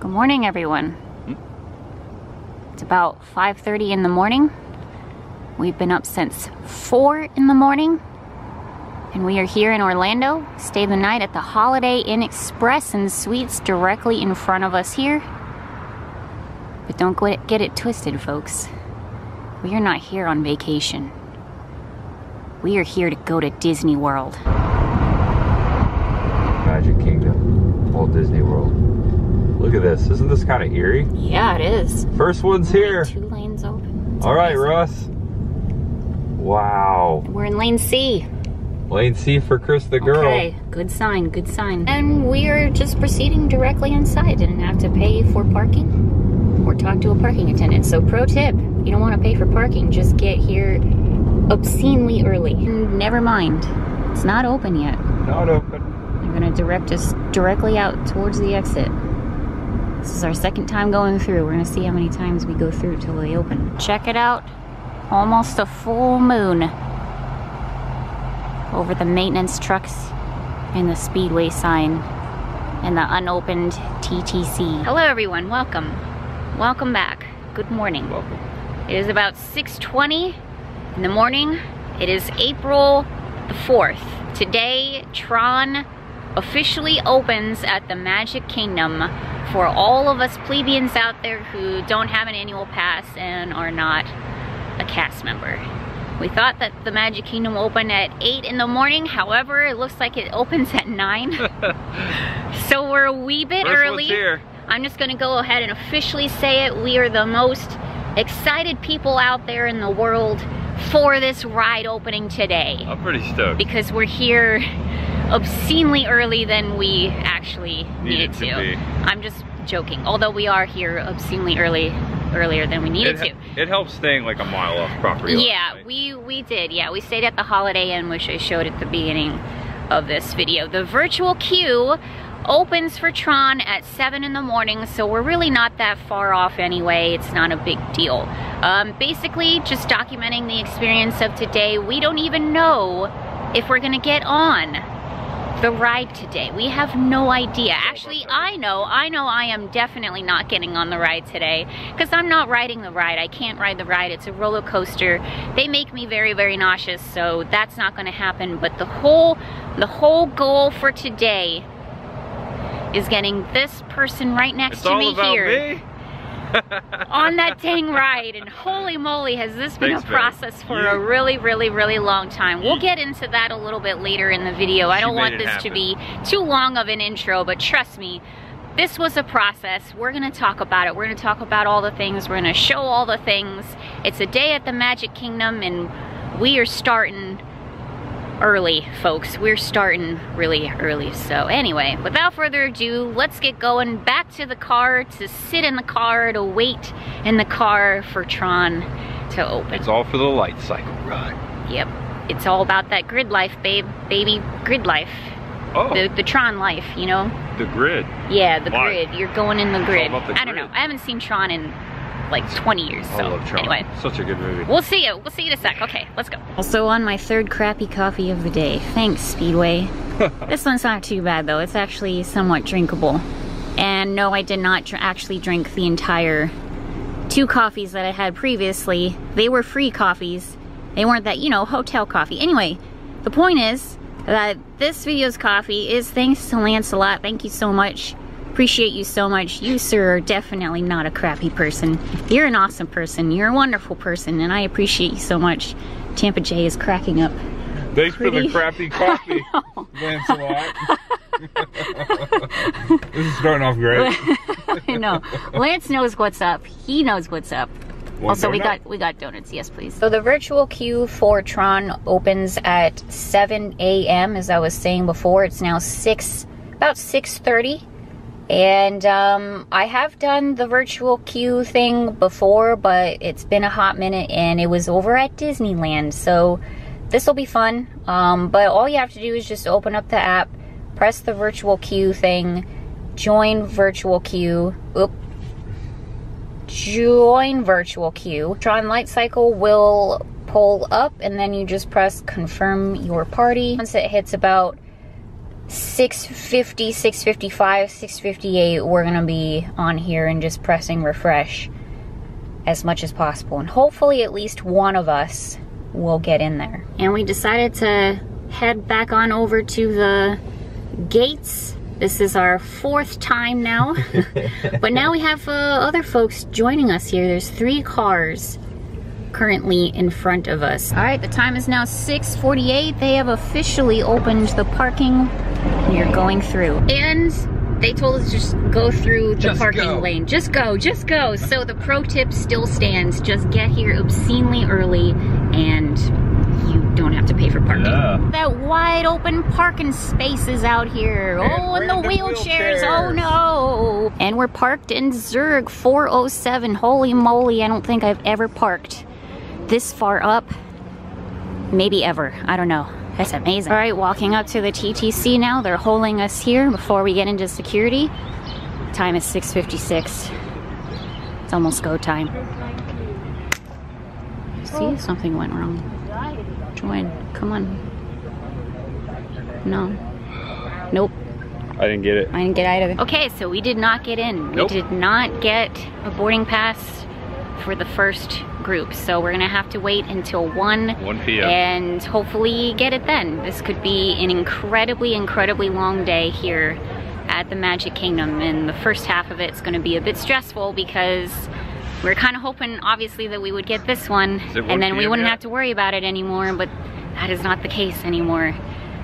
Good morning, everyone. It's about 5:30 in the morning. We've been up since 4 in the morning, and we are here in Orlando. Stay the night at the Holiday Inn Express and Suites directly in front of us here. But don't get it twisted, folks. We are not here on vacation. We are here to go to Disney World. Magic Kingdom, Walt Disney World. Look at this. Isn't this kind of eerie? Yeah, it is. First one's here. 2 lanes open. It's all right, amazing. Russ. Wow. We're in lane C. Lane C for Chris the girl. Okay, good sign, good sign. And we are just proceeding directly inside. Didn't have to pay for parking or talk to a parking attendant. So pro tip, you don't want to pay for parking, just get here obscenely early. And never mind, it's not open yet. Not open. They're gonna direct us directly out towards the exit. This is our second time going through. We're gonna see how many times we go through till they open. Check it out, almost a full moon over the maintenance trucks and the Speedway sign and the unopened TTC. Hello everyone, welcome. Welcome back. Good morning. Welcome. It is about 6:20 in the morning. It is April the 4th. Today, Tron officially opens at the Magic Kingdom for all of us plebeians out there who don't have an annual pass and are not a cast member. We thought that the Magic Kingdom opened at 8 in the morning. However, it looks like it opens at 9. So we're a wee bit early. Here. I'm just gonna go ahead and officially say it. We are the most excited people out there in the world for this ride opening today. I'm pretty stoked. Because we're here obscenely early than we actually needed to. Be. I'm just joking. Although we are here obscenely earlier than we needed to. It helps staying like a mile off property. Yeah, right? we did. Yeah, we stayed at the Holiday Inn, which I showed at the beginning of this video. The virtual queue opens for Tron at 7 in the morning, so we're really not that far off anyway. It's not a big deal. Basically, just documenting the experience of today. We don't even know if we're gonna get on the ride today. We have no idea. Actually, I know I am definitely not getting on the ride today because I'm not riding the ride. I can't ride the ride. It's a roller coaster. They make me very, very nauseous, so that's not gonna happen. But the whole goal for today is getting this person right next to me here on that dang ride. And holy moly, has this been a process for a really, really, really long time. We'll get into that a little bit later in the video. I don't want this to be too long of an intro, but trust me, this was a process. We're gonna talk about it. We're gonna talk about all the things. We're gonna show all the things. It's a day at the Magic Kingdom, and we are starting early, folks. We're starting really early. So anyway, without further ado, let's get going back to the car, to sit in the car, to wait in the car for Tron to open. It's all for the light cycle ride. Yep, it's all about that grid life, baby, grid life. Oh. The Tron life, you know? The grid. Yeah, the grid. You're going in the grid. I don't know. I haven't seen Tron in like 20 years, so I love Tron. Anyway. Such a good movie. We'll see you in a sec. Okay, let's go. Also on my third crappy coffee of the day. Thanks, Speedway. This one's not too bad though. It's actually somewhat drinkable. And no, I did not actually drink the entire 2 coffees that I had previously. They were free coffees. They weren't that, you know, hotel coffee. Anyway, the point is that this video's coffee is thanks to Lancelot. Thank you so much. Appreciate you so much. You, sir, are definitely not a crappy person. You're an awesome person. You're a wonderful person, and I appreciate you so much. Tampa J is cracking up. Thanks for the crappy coffee, Lancelot. This is starting off great. I know. Lance knows what's up. He knows what's up. Also, we got donuts. Yes, please. So the virtual queue for Tron opens at 7 a.m. as I was saying before. It's now about 6:30. And I have done the virtual queue thing before, but it's been a hot minute, and it was over at Disneyland, so this will be fun. But all you have to do is just open up the app, press the virtual queue thing, join virtual queue. Join virtual queue. Tron Light Cycle will pull up, and then you just press confirm your party. Once it hits about 6:50, 6:55, 6:58, we're gonna be on here and just pressing refresh as much as possible. And hopefully at least one of us will get in there. And we decided to head back on over to the gates. This is our 4th time now. But now we have other folks joining us here. There's 3 cars currently in front of us. All right, the time is now 6:48. They have officially opened the parking. You're going through. And they told us just go through the parking lane. Just go, just go. So the pro tip still stands. Just get here obscenely early and you don't have to pay for parking. Yeah. That wide open parking spaces out here. And the wheelchairs. Oh no. And we're parked in Zurich 407. Holy moly, I don't think I've ever parked this far up. Maybe ever. I don't know. That's amazing. All right, walking up to the TTC now. They're holding us here before we get into security. Time is 6:56. It's almost go time. See, something went wrong. Join, come on. No. Nope. I didn't get it. I didn't get either. Okay, so we did not get in. Nope. We did not get a boarding pass for the first group. So we're gonna have to wait until 1 p.m. and hopefully get it then. This could be an incredibly, incredibly long day here at the Magic Kingdom. And the first half of it's gonna be a bit stressful because we're kind of hoping, obviously, that we would get this one and then we wouldn't have to worry about it anymore, but that is not the case anymore.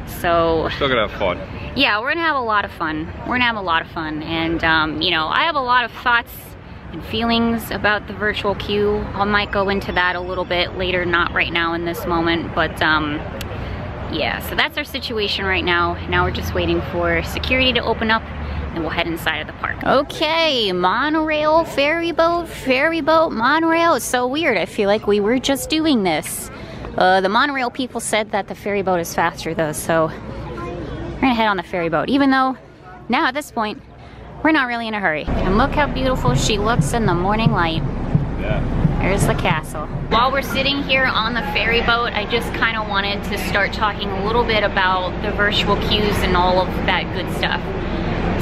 So we're still gonna have fun. Yeah, we're gonna have a lot of fun. We're gonna have a lot of fun. And you know, I have a lot of thoughts and feelings about the virtual queue. I might go into that a little bit later, not right now in this moment, but yeah, so that's our situation right now. Now we're just waiting for security to open up and we'll head inside of the park. Okay, monorail, ferry boat, monorail. It's so weird. I feel like we were just doing this. The monorail people said that the ferry boat is faster though, so we're gonna head on the ferry boat, even though now at this point, we're not really in a hurry. And look how beautiful she looks in the morning light. Yeah. There's the castle. While we're sitting here on the ferry boat, I just kind of wanted to start talking a little bit about the virtual queues and all of that good stuff.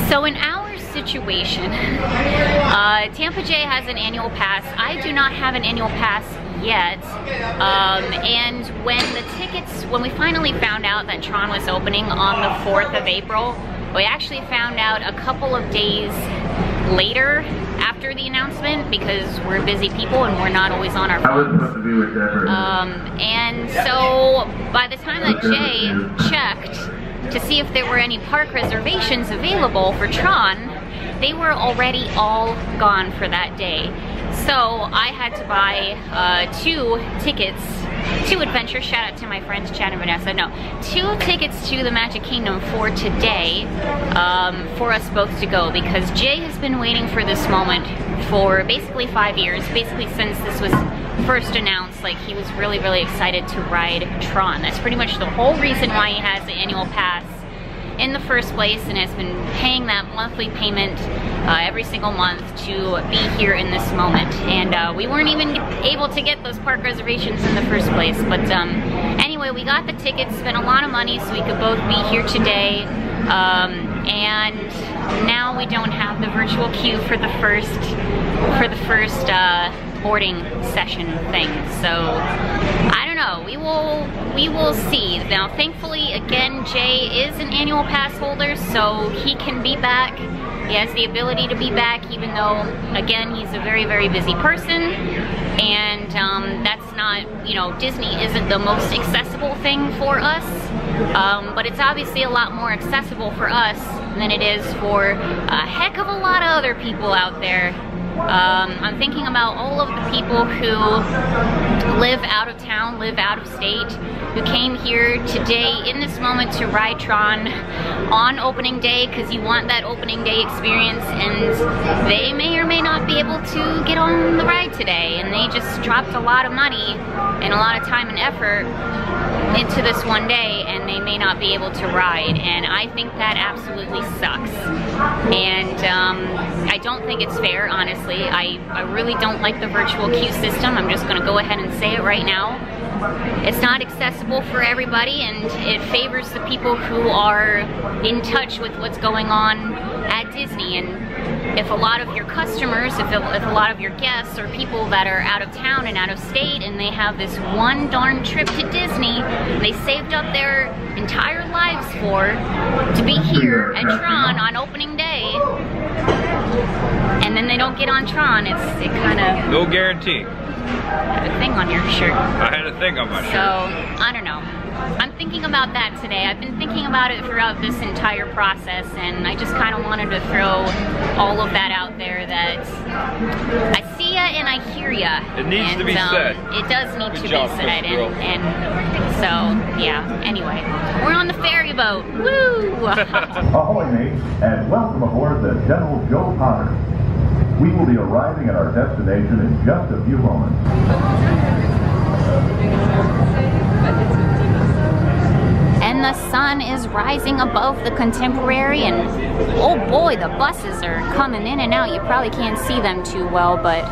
So in our situation, Tampa J has an annual pass. I do not have an annual pass yet. And when we finally found out that Tron was opening on the 4th of April, we actually found out a couple of days later after the announcement because we're busy people and we're not always on our phones. And so by the time that Jay checked to see if there were any park reservations available for Tron, they were already all gone for that day. So I had to buy 2 tickets, 2 adventures, shout out to my friends Chad and Vanessa, no, 2 tickets to the Magic Kingdom for today for us both to go because Jay has been waiting for this moment for basically 5 years, basically since this was first announced. Like, he was really, really excited to ride Tron. That's pretty much the whole reason why he has the annual pass in the first place and has been paying that monthly payment every single month to be here in this moment. And we weren't even able to get those park reservations in the first place. But anyway, we got the tickets, spent a lot of money so we could both be here today. And now we don't have the virtual queue for the first boarding session thing. So I don't know, we will see. Now thankfully again, Jay is an annual pass holder, so he can be back. He has the ability to be back, even though again he's a very, very busy person, and that's not, you know, Disney isn't the most accessible thing for us, but it's obviously a lot more accessible for us than it is for a heck of a lot of other people out there. I'm thinking about all of the people who live out of town, live out of state, who came here today in this moment to ride Tron on opening day because you want that opening day experience, and they may or may not be able to get on the ride today, and they just dropped a lot of money and a lot of time and effort into this one day, and they may not be able to ride, and I think that absolutely sucks. And I don't don't think it's fair, honestly. I really don't like the virtual queue system. I'm just gonna go ahead and say it right now. It's not accessible for everybody, and it favors the people who are in touch with what's going on at Disney. And if a lot of your customers, if a lot of your guests are people that are out of town and out of state, and they have this one darn trip to Disney they saved up their entire lives for, to be here at Tron on opening day, and then they don't get on Tron, it kind of... No guarantee. I have a thing on your shirt. I had a thing on my shirt. So, I don't know. I'm thinking about that today. I've been thinking about it throughout this entire process, and I just kind of wanted to throw all of that out there, that I see ya and I hear ya. It needs to be said. It does need to be job, said, Chris and so, yeah. Anyway, we're on the ferry boat. Woo! Ahoy, mates, and welcome aboard the General Joe Potter. We will be arriving at our destination in just a few moments. And the sun is rising above the Contemporary, and oh boy, the buses are coming in and out. You probably can't see them too well, but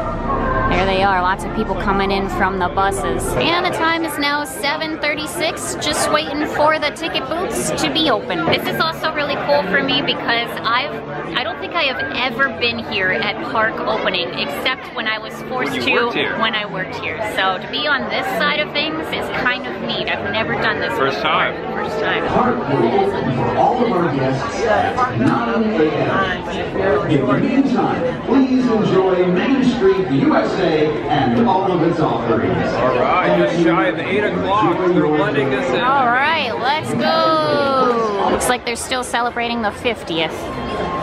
there they are, lots of people coming in from the buses. And the time is now 7:36, just waiting for the ticket booths to be open. This is also really cool for me because I don't think I have ever been here at park opening, except when I was forced to when I worked here. So to be on this side of things is kind of neat. I've never done this before. First time. Park will open for all of our guests at 9 a.m. In the meantime, please enjoy Main Street, USA, and all of its offerings. All right, just shy of 8 o'clock. They're letting us in. All right, let's go. Looks like they're still celebrating the 50th.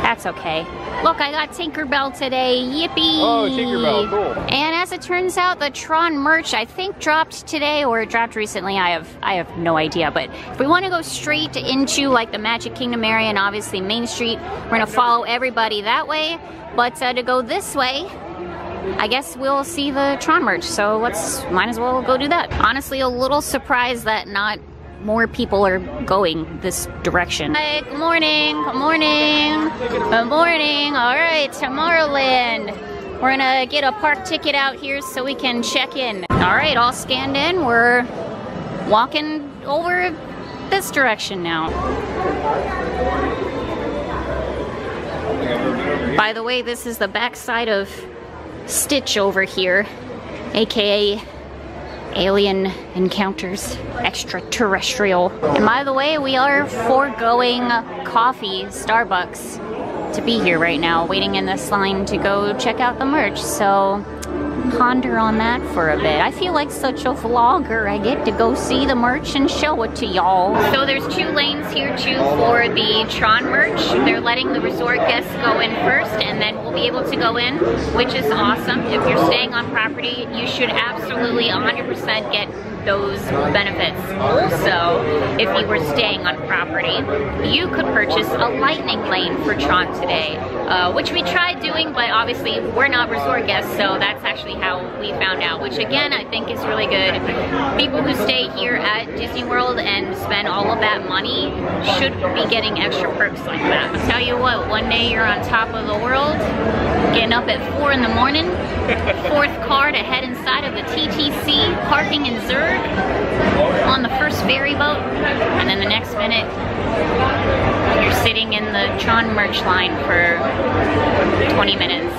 That's okay. Look, I got Tinkerbell today. Yippee! Oh, Tinkerbell, cool. And as it turns out, the Tron merch, I think, dropped today or it dropped recently. I have no idea. But if we want to go straight into like the Magic Kingdom area and obviously Main Street, we're gonna follow everybody that way. But to go this way, I guess we'll see the Tron merch. So might as well go do that. Honestly, a little surprised that not more people are going this direction. Hi, good morning, good morning, good morning. All right, Tomorrowland. We're gonna get a park ticket out here so we can check in. All right, all scanned in. We're walking over this direction now. By the way, this is the backside of Stitch over here, aka Alien Encounters Extraterrestrial. And by the way, we are foregoing coffee, Starbucks, to be here right now, waiting in this line to go check out the merch. So ponder on that for a bit. I feel like such a vlogger. I get to go see the merch and show it to y'all. So there's 2 lanes here too for the Tron merch. They're letting the resort guests go in first, and then we'll be able to go in, which is awesome. If you're staying on property, you should absolutely 100% get those benefits. Also, if you were staying on property, you could purchase a lightning lane for Tron today, which we tried doing, but obviously we're not resort guests, so that's actually how we found out, which again I think is really good. People who stay here at Disney World and spend all of that money should be getting extra perks like that. I'll tell you what, one day you're on top of the world, getting up at 4 in the morning, 4th car to head inside of the TTC, parking in Zurich on the first ferry boat, and then the next minute you're sitting in the Tron merch line for 20 minutes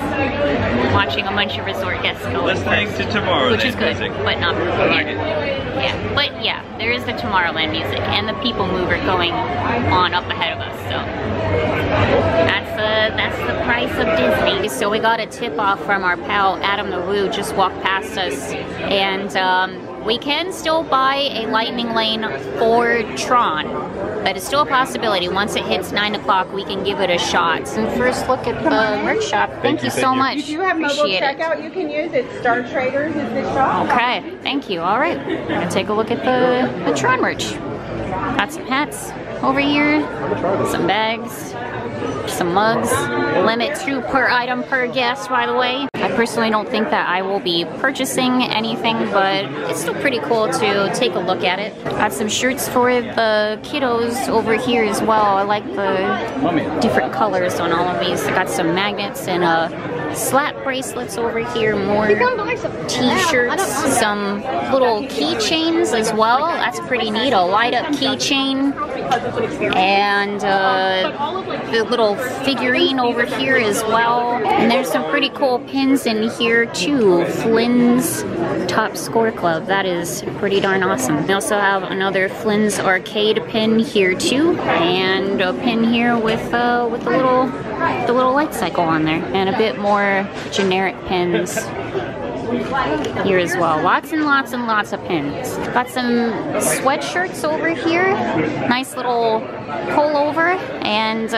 watching a bunch of resort guests go Listening to Tomorrowland which is good, music. but not I like it. Yeah, but yeah, there is the Tomorrowland music and the People Mover going on up ahead of us, so that's the price of Disney. So we got a tip off from our pal Adam the Woo, just walked past us, and we can still buy a lightning lane for Tron. That is still a possibility. Once it hits 9 o'clock, we can give it a shot. And first look at the merch shop. Thank you so much. You do have mobile checkout you can use. It's Star Traders is the shop. Okay, thank you. All right, we're gonna take a look at the Tron merch. Got some hats over here, some bags. Some mugs, limit 2 per item per guest, by the way. I personally don't think that I will be purchasing anything, but it's still pretty cool to take a look at it. Got some shirts for the kiddos over here as well. I like the different colors on all of these. I got some magnets and slap bracelets over here, more t-shirts, some little keychains as well. That's pretty neat, a light up keychain, and the little figurine over here as well. And there's some pretty cool pins in here too. Flynn's Top Score Club, that is pretty darn awesome. We also have another Flynn's Arcade pin here too, and a pin here with the little light cycle on there, and a bit more generic pins here as well. Lots and lots and lots of pins. Got some sweatshirts over here. Nice little pullover, and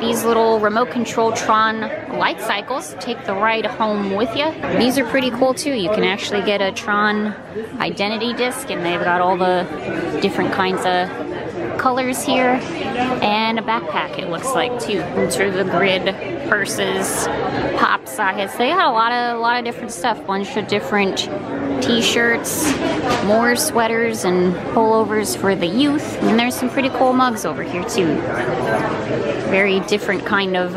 these little remote control Tron light cycles. Take the ride home with you. These are pretty cool too. You can actually get a Tron identity disc, and they've got all the different kinds of colors here, and a backpack it looks like too. Through the grid, purses, pop sockets. They got a lot of different stuff. Bunch of different t-shirts, more sweaters and pullovers for the youth, and there's some pretty cool mugs over here too. Very different kind of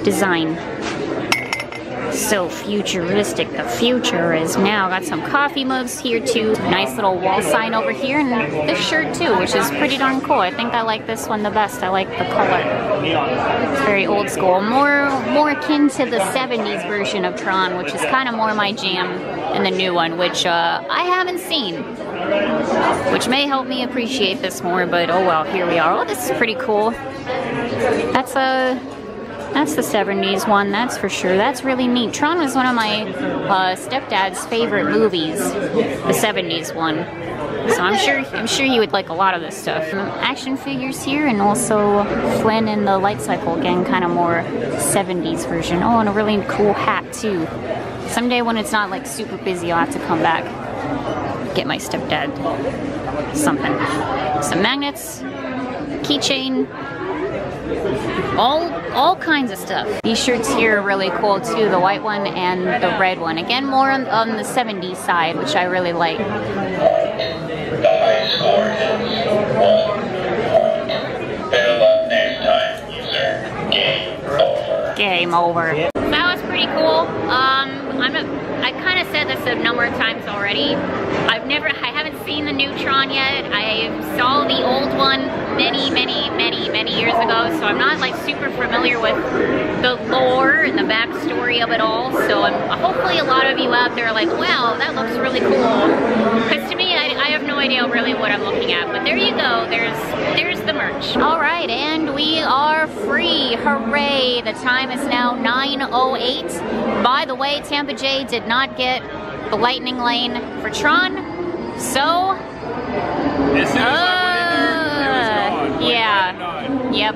design. So futuristic. The future is now. Got some coffee mugs here too. Nice little wall sign over here, and this shirt too, which is pretty darn cool. I think I like this one the best. I like the color. It's very old school. More akin to the 70s version of Tron, which is kind of more my jam than the new one, which I haven't seen. Which may help me appreciate this more, but oh well, here we are. Oh, this is pretty cool. That's the 70s one, that's for sure. That's really neat. Tron was one of my stepdad's favorite movies, the 70s one. So I'm sure you would like a lot of this stuff. Action figures here, and also Flynn and the light cycle, again, kind of more 70s version. Oh, and a really cool hat too. Someday when it's not like super busy, I'll have to come back, get my stepdad something. Some magnets, keychain, all kinds of stuff. These shirts here are really cool too, the white one and the red one. Again, more on the 70s side, which I really like. Game over. That was pretty cool. I kind of said this a number of times already. I haven't seen the new Tron yet. I saw the old one many years ago, so I'm not like super familiar with the lore and the backstory of it all. So hopefully a lot of you out there are like, wow, that looks really cool. Because to me, I have no idea really what I'm looking at. But there you go. There's the merch. All right, and we are free. Hooray! The time is now 9:08. By the way, Tampa J did not get the lightning lane for Tron, so As soon as I went in there, it was gone. yeah, yep.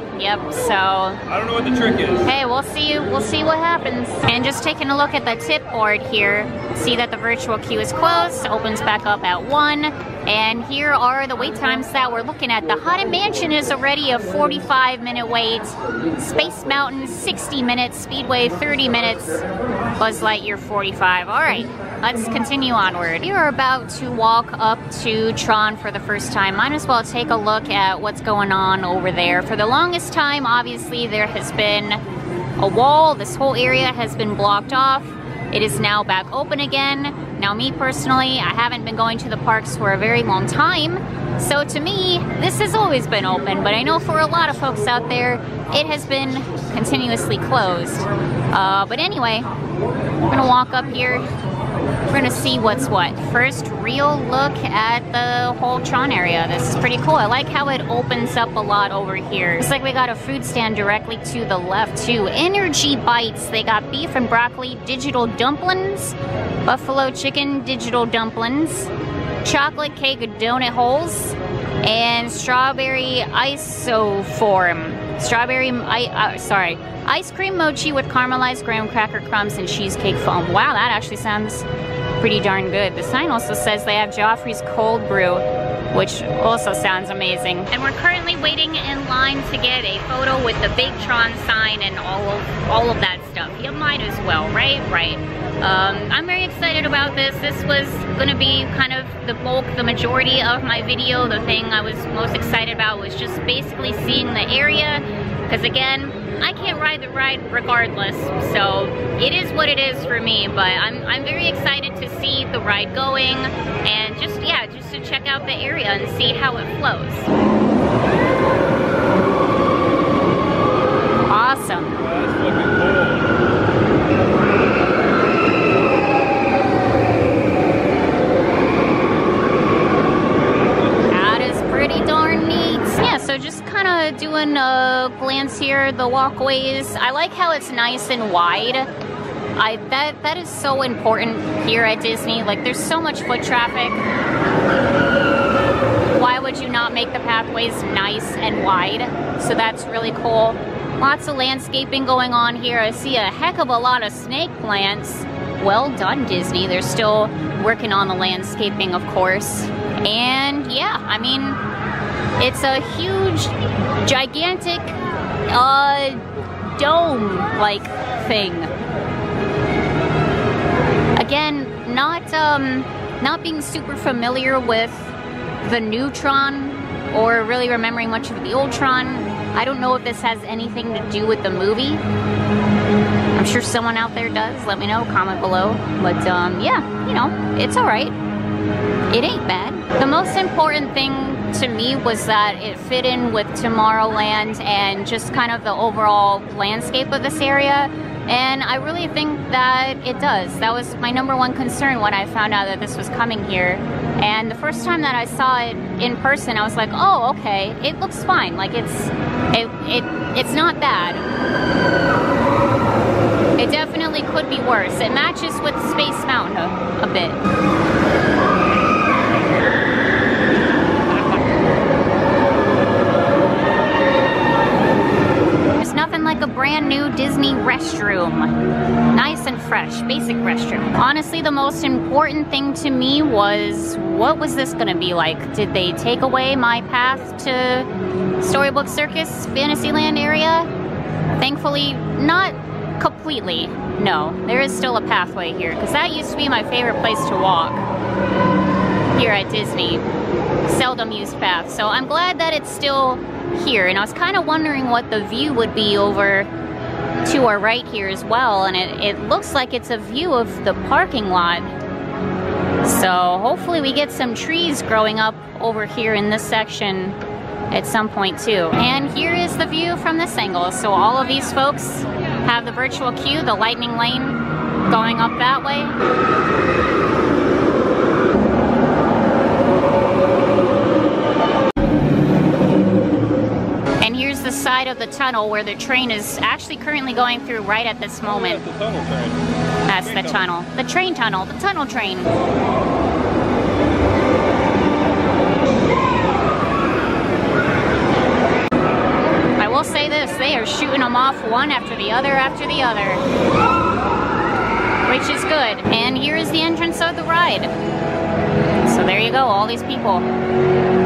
So I don't know what the trick is. hey, we'll see what happens. And just taking a look at the tip board here, see that the virtual queue is closed, opens back up at 1. And here are the wait times that we're looking at. The Haunted Mansion is already a 45-minute wait. Space Mountain, 60 minutes. Speedway, 30 minutes. Buzz Lightyear, 45. All right, let's continue onward. We are about to walk up to Tron for the first time. Might as well take a look at what's going on over there. For the longest time, obviously, there has been a wall. This whole area has been blocked off. It is now back open again. Now, me personally, I haven't been going to the parks for a very long time, so to me, this has always been open, but I know for a lot of folks out there, it has been continuously closed. But anyway, we're gonna walk up here. We're gonna see what's what. First, real look at the whole Tron area. This is pretty cool. I like how it opens up a lot over here. It's like we got a food stand directly to the left too. Energy Bites. They got beef and broccoli digital dumplings, buffalo chicken digital dumplings, chocolate cake donut holes, and strawberry isoform. Ice cream mochi with caramelized graham cracker crumbs and cheesecake foam. Wow, that actually sounds pretty darn good. The sign also says they have Joffrey's cold brew which also sounds amazing. And we're currently waiting in line to get a photo with the big Tron sign and all of that stuff. You might as well, right? Right. I'm very excited about this. This was gonna be kind of the majority of my video. The thing I was most excited about was just basically seeing the area, because again, I can't ride the ride regardless, so it is what it is for me, but I'm very excited to see the ride going and just to check out the area and see how it flows. Awesome. That's looking cool. So just kind of doing a glance here, the walkways. I like how it's nice and wide. That is so important here at Disney. Like, there's so much foot traffic. Why would you not make the pathways nice and wide? So that's really cool. Lots of landscaping going on here. I see a heck of a lot of snake plants. Well done, Disney. They're still working on the landscaping, of course. And yeah, I mean, it's a huge, gigantic, dome-like thing. Again, not being super familiar with the new Tron, or really remembering much of the old Tron. I don't know if this has anything to do with the movie. I'm sure someone out there does. Let me know, comment below. But yeah, you know, it's alright. It ain't bad. The most important thing to me was that it fit in with Tomorrowland and just kind of the overall landscape of this area. And I really think that it does. That was my number one concern when I found out that this was coming here. And the first time that I saw it in person, I was like, oh, okay, it looks fine. Like, it's not bad. It definitely could be worse. It matches with Space Mountain a bit. Nothing like a brand new Disney restroom. Nice and fresh, basic restroom. Honestly, the most important thing to me was, what was this gonna be like? Did they take away my path to Storybook Circus Fantasyland area? Thankfully, not completely. No, there is still a pathway here, because that used to be my favorite place to walk here at Disney. Seldom used path, so I'm glad that it's still here. And I was kind of wondering what the view would be over to our right here as well, and it looks like it's a view of the parking lot. So hopefully we get some trees growing up over here in this section at some point too. And here is the view from this angle. So all of these folks have the virtual queue, the lightning lane going up that way. The side of the tunnel where the train is actually currently going through right at this moment. That's the tunnel train. That's the tunnel. The train tunnel. The tunnel train. I will say this, they are shooting them off one after the other, which is good. And here is the entrance of the ride. So there you go, all these people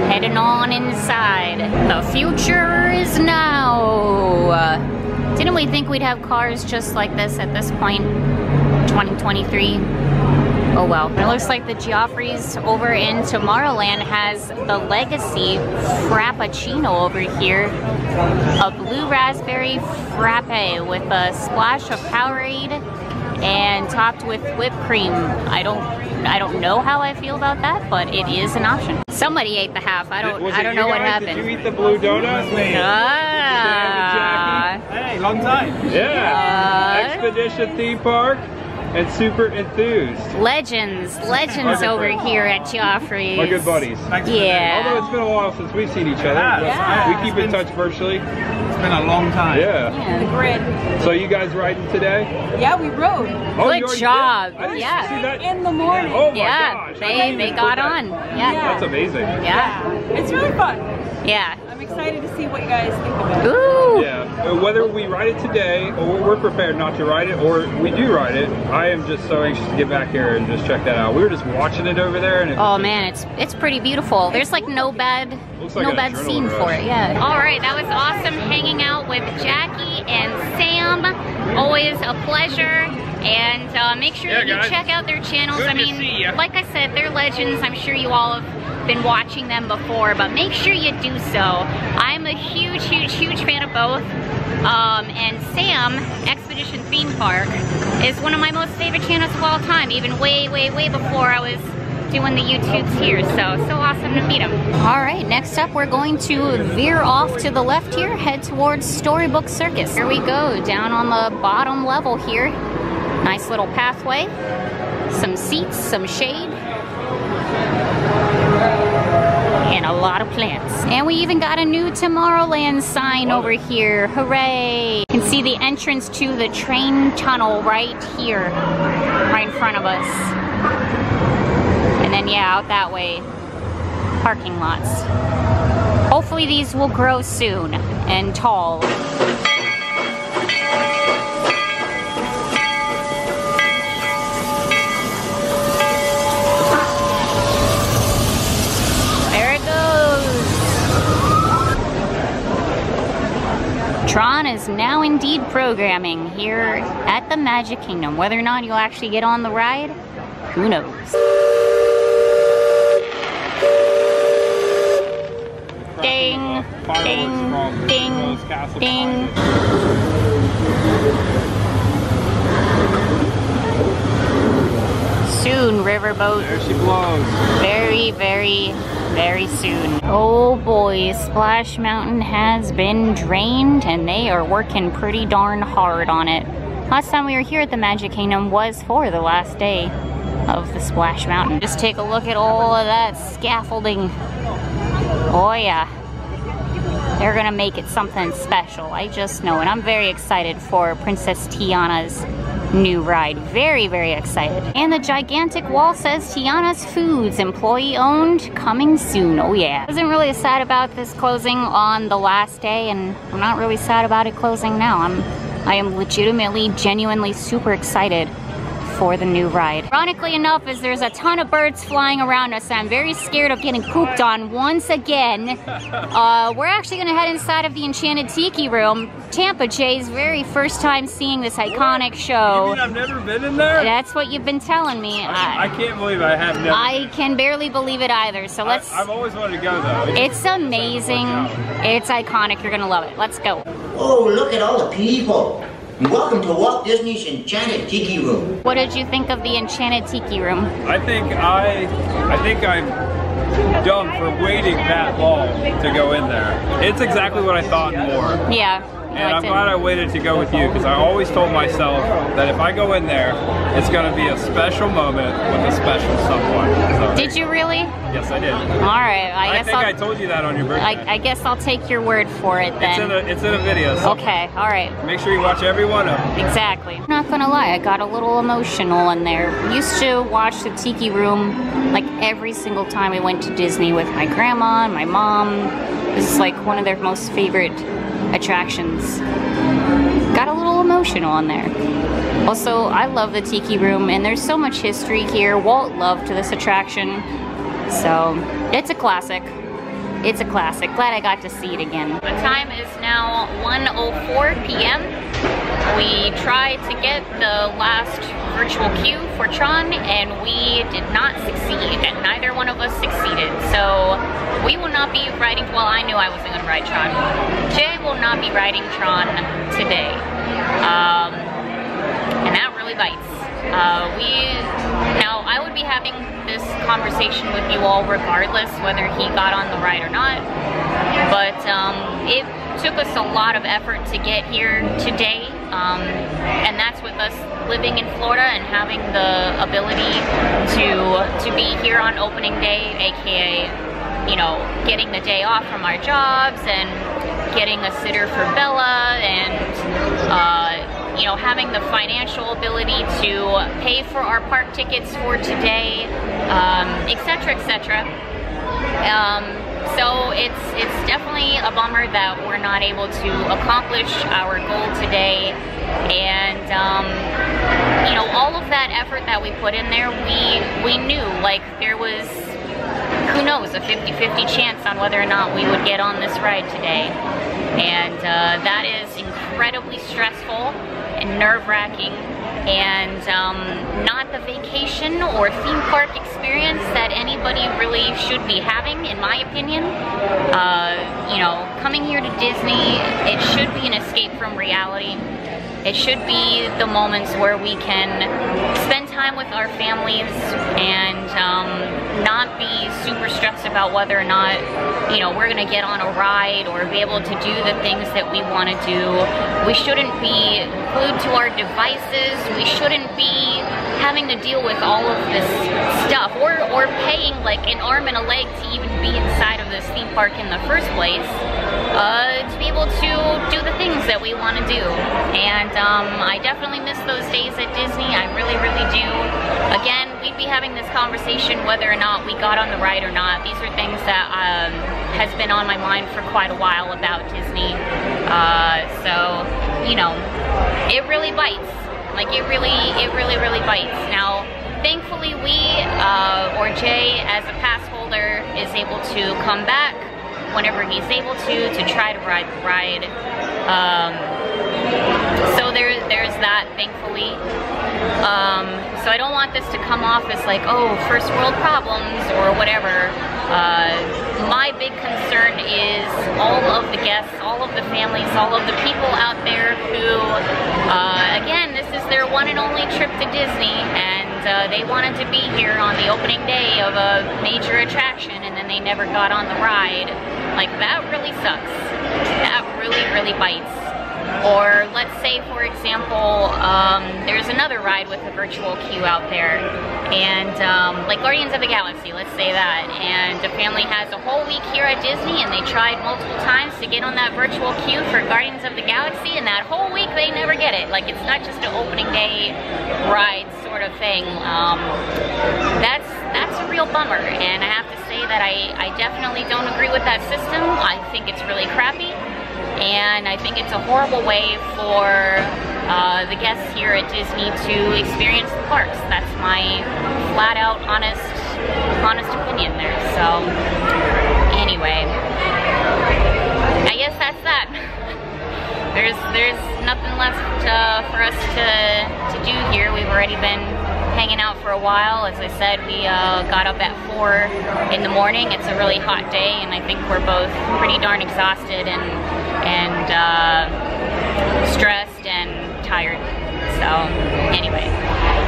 heading on inside. The future is now. Didn't we think we'd have cars just like this at this point? 2023. Oh well. It looks like the Geoffrey's over in Tomorrowland has the Legacy Frappuccino over here. A blue raspberry frappe with a splash of Powerade and topped with whipped cream. I don't know how I feel about that, but it is an option. Somebody ate the half. I don't know what happened. Did you eat the blue donut? Hey, long time. Yeah. Expedition Theme Park and Super Enthused. Legends over here at Geoffrey's. My good buddies. Yeah. Although it's been a while since we've seen each other. Yeah. We keep in touch virtually. It's been a long time. Yeah. The grid. So you guys riding today? Yeah, we rode. Oh, Good you already job. did? I didn't Yeah. see that. In the morning. Oh my Yeah, gosh. they got on. Yeah. That's amazing. Yeah. It's really fun. Yeah. I'm excited to see what you guys think of it. Ooh. Yeah. Whether we ride it today, or we're prepared not to ride it, or we do ride it, I am just so anxious to get back here and just check that out. We were just watching it over there, and it oh man, it's pretty beautiful. There's like no bad scene for it. Yeah. All right, that was awesome hanging out with Jackie and Sam. Always a pleasure. And make sure that you check out their channels. Good I mean, like I said, they're legends. I'm sure you all have been watching them before, but make sure you do so. I'm a huge fan of both. And Sam, Expedition Theme Park, is one of my most favorite channels of all time, even way before I was doing the YouTubes here. So awesome to meet him. All right, next up we're going to veer off to the left here, head towards Storybook Circus. Here we go, down on the bottom level here. Nice little pathway, some seats, some shade, and a lot of plants. And we even got a new Tomorrowland sign over here. Hooray! You can see the entrance to the train tunnel right here, right in front of us. And then yeah, out that way, parking lots. Hopefully these will grow soon and tall. Tron is now indeed programming here at the Magic Kingdom. Whether or not you'll actually get on the ride, who knows? Ding, ding, ding, ding. Soon, Riverboat. There she blows. Very soon. Oh boy, Splash Mountain has been drained and they are working pretty darn hard on it. Last time we were here at the Magic Kingdom was for the last day of the Splash Mountain. Just take a look at all of that scaffolding. Oh yeah. They're gonna make it something special, I just know. And I'm very excited for Princess Tiana's new ride. Very excited. And the gigantic wall says Tiana's Foods, employee owned, coming soon. Oh yeah. I wasn't really sad about this closing on the last day, and I'm not really sad about it closing now. I am legitimately, genuinely super excited for the new ride. Ironically enough, is there's a ton of birds flying around us. I'm very scared of getting pooped on once again. We're actually gonna head inside of the Enchanted Tiki Room. Tampa Jay's very first time seeing this iconic show. You mean I've never been in there? That's what you've been telling me. I can't believe I have never. I can barely believe it either, so let's... I've always wanted to go though. It's amazing. It's iconic. You're gonna love it. Let's go. Oh, look at all the people. Welcome to Walt Disney's Enchanted Tiki Room. What did you think of the Enchanted Tiki Room? I think I'm dumb for waiting that long to go in there. It's exactly what I thought and more. Yeah. And I'm glad I waited to go with you, because I always told myself that if I go in there, it's going to be a special moment with a special someone. So, did you really? Yes, I did. All right. I think I told you that on your birthday. I guess I'll take your word for it then. It's in a video. So okay. All right. Make sure you watch every one of them. Exactly. I'm not gonna lie, I got a little emotional in there. Used to watch the Tiki Room like every single time we went to Disney with my grandma and my mom. This is like one of their most favorite attractions. Got a little emotional in there. Also, I love the Tiki Room, and there's so much history here. Walt loved this attraction, so it's a classic. It's a classic. Glad I got to see it again. The time is now 1:04 p.m. We tried to get the last virtual queue for Tron, and we did not succeed, and neither one of us succeeded. So we will not be riding, well, I knew I wasn't gonna ride Tron. Jay will not be riding Tron today. And that really bites. Now I would be having this conversation with you all regardless whether he got on the ride or not, but it took us a lot of effort to get here today, and that's with us living in Florida and having the ability to be here on opening day, aka, you know, getting the day off from our jobs and getting a sitter for Bella, and you know, having the financial ability to pay for our park tickets for today, etc., etc. So it's definitely a bummer that we're not able to accomplish our goal today. And you know, all of that effort that we put in there, we knew, like, there was, who knows, a 50-50 chance on whether or not we would get on this ride today. And that is incredibly stressful and nerve-wracking, and not the vacation or theme park experience that anybody really should be having, in my opinion. You know, coming here to Disney, it should be an escape from reality. It should be the moments where we can spend time with our families and not be super stressed about whether or not, you know, we're gonna get on a ride or be able to do the things that we want to do. We shouldn't be glued to our devices. We shouldn't be having to deal with all of this stuff, or paying like an arm and a leg to even be inside of this theme park in the first place, to be able to do the things that we want to do. And I definitely miss those days at Disney. I really, really do. Again, we'd be having this conversation whether or not we got on the ride or not. These are things that has been on my mind for quite a while about Disney. So, you know, it really bites. Like, it really bites. Now, thankfully we, or Jay as a pass holder, is able to come back whenever he's able to try to ride the ride. So there's that, thankfully. So I don't want this to come off as like, oh, first world problems or whatever. My big concern is all of the guests, all of the families, all of the people out there who, again, this is their one and only trip to Disney, and they wanted to be here on the opening day of a major attraction, and then they never got on the ride. Like, that really sucks. That really, really bites. Or let's say, for example, there's another ride with a virtual queue out there, and like Guardians of the Galaxy, let's say that, and the family has a whole week here at Disney and they tried multiple times to get on that virtual queue for Guardians of the Galaxy, and that whole week they never get it. Like, it's not just an opening day ride sort of thing. That's a real bummer, and I have to say that I definitely don't agree with that system. I think it's really crappy. And I think it's a horrible way for the guests here at Disney to experience the parks. That's my flat out honest opinion there. So anyway, I guess that's that. There's nothing left for us to do here. We've already been hanging out for a while. As I said, we got up at 4 in the morning. It's a really hot day, and I think we're both pretty darn exhausted and stressed and tired. So anyway,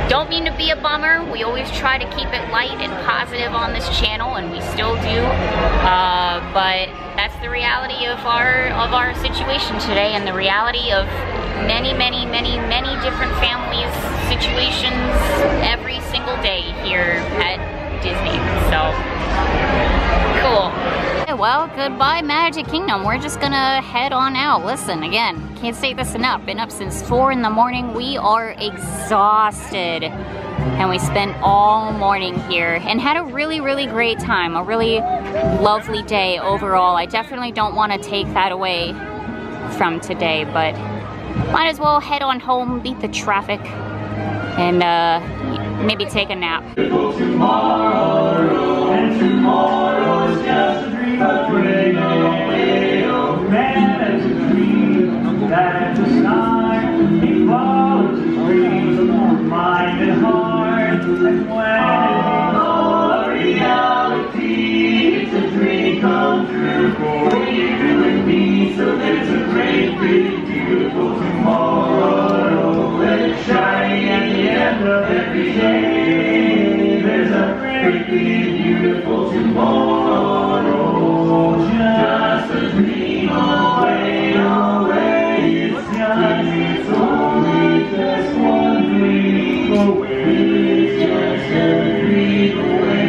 don't mean to be a bummer. We always try to keep it light and positive on this channel, and we still do. But that's the reality of our situation today, and the reality of many different families' situations every single day here at Disney. So cool. Well, goodbye Magic Kingdom. We're just gonna head on out. Listen, again, can't say this enough. Been up since 4 in the morning. We are exhausted. And we spent all morning here and had a really, really great time. A really lovely day overall. I definitely don't want to take that away from today, but might as well head on home, beat the traffic, and maybe take a nap. Tomorrow, and tomorrow is just a dream away. Oh, man, it's a dream that the sky he follows his dreams of mind and heart. And when it's all a reality, it's a dream come true for you and me. So there's a great, big, beautiful tomorrow. Let it shine at the end of every day. There's a great, big, beautiful tomorrow. Just a dream away, away. It's just, it's only just one dream away. It's just a dream away.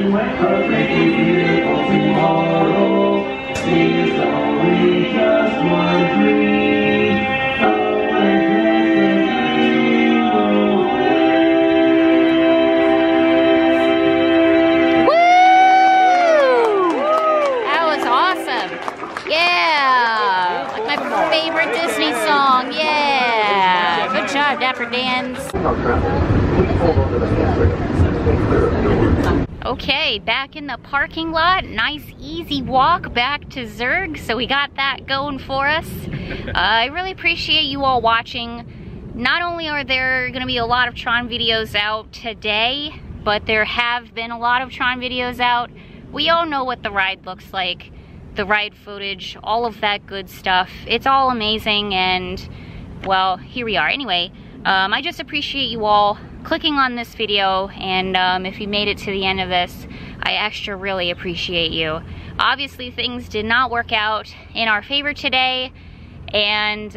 A great, big, beautiful tomorrow is only just one dream away. Good job, Dapper Dans. Okay, back in the parking lot. Nice, easy walk back to Zurg. So we got that going for us. I really appreciate you all watching. Not only are there going to be a lot of Tron videos out today, but there have been a lot of Tron videos out. We all know what the ride looks like, the ride footage, all of that good stuff. It's all amazing, and well, here we are. Anyway, I just appreciate you all clicking on this video, and if you made it to the end of this, I extra really appreciate you. Obviously, things did not work out in our favor today, and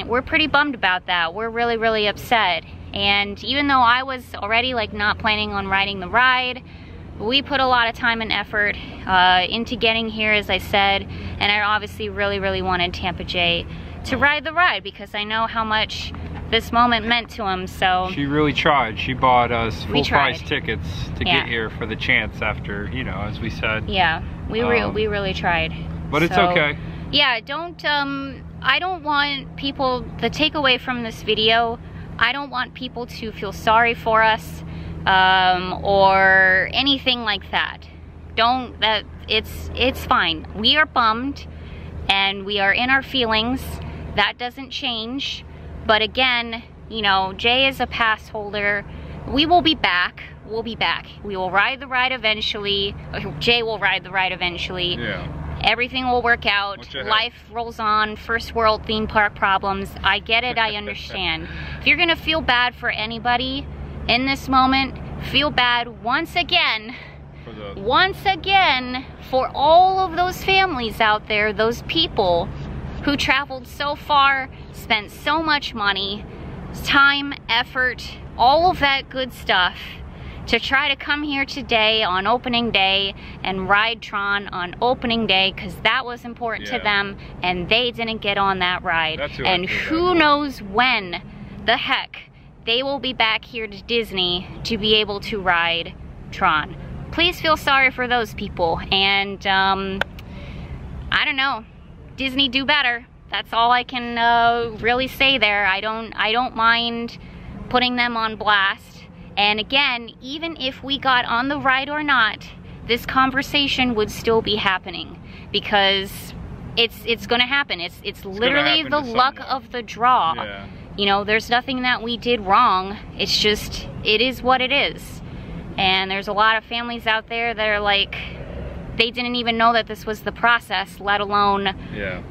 we're pretty bummed about that. We're really, really upset. And even though I was already like not planning on riding the ride, we put a lot of time and effort into getting here, as I said, and I obviously really, really wanted Tampa J to ride the ride because I know how much this moment meant to him. So she really tried. She bought us full price tickets to get here for the chance after, you know, as we said. Yeah, we really tried. But it's okay. Yeah, don't I don't want people, the takeaway from this video, I don't want people to feel sorry for us or anything like that. It's fine. We are bummed and we are in our feelings. That doesn't change. But again, you know, Jay is a pass holder. We will be back. We'll be back. We will ride the ride eventually. Jay will ride the ride eventually. Yeah. Everything will work out. Life rolls on. First world theme park problems. I get it. I understand. If you're gonna feel bad for anybody in this moment, feel bad once again for all of those families out there, those people who traveled so far, spent so much money, time, effort, all of that good stuff to try to come here today on opening day and ride Tron on opening day, because that was important to them and they didn't get on that ride. And who knows when the heck they will be back here to Disney to be able to ride Tron. Please feel sorry for those people, and I don't know, Disney, do better. That's all I can really say there. I don't mind putting them on blast. And again, even if we got on the ride or not, this conversation would still be happening, because it's gonna happen. It's literally the luck of the draw. Yeah. You know, there's nothing that we did wrong. It's just, it is what it is. And there's a lot of families out there that are like, they didn't even know that this was the process, let alone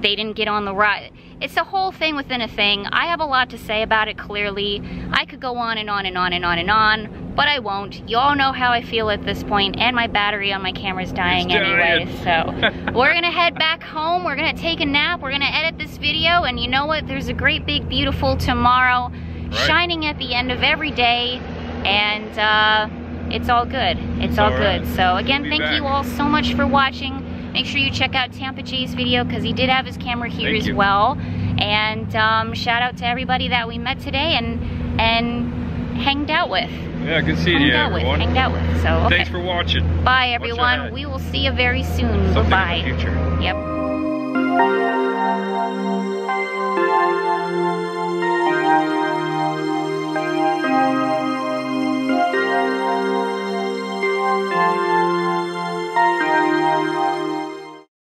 they didn't get on the ride. It's a whole thing within a thing. I have a lot to say about it, clearly. I could go on and on and on and on and on, but I won't. You all know how I feel at this point, and my battery on my camera's dying anyway. So we're gonna head back home. We're gonna take a nap. We're gonna edit this video, and you know what? There's a great big beautiful tomorrow shining at the end of every day, and it's all good. It's all good. So again, thank you all so much for watching. Make sure you check out Tampa J's video, because he did have his camera here as well. And shout out to everybody that we met today and hanged out with. Yeah, good seeing you, everyone. Hanged out with. So okay. Thanks for watching. Bye, everyone. We will see you very soon. Bye. Something in the future. Yep.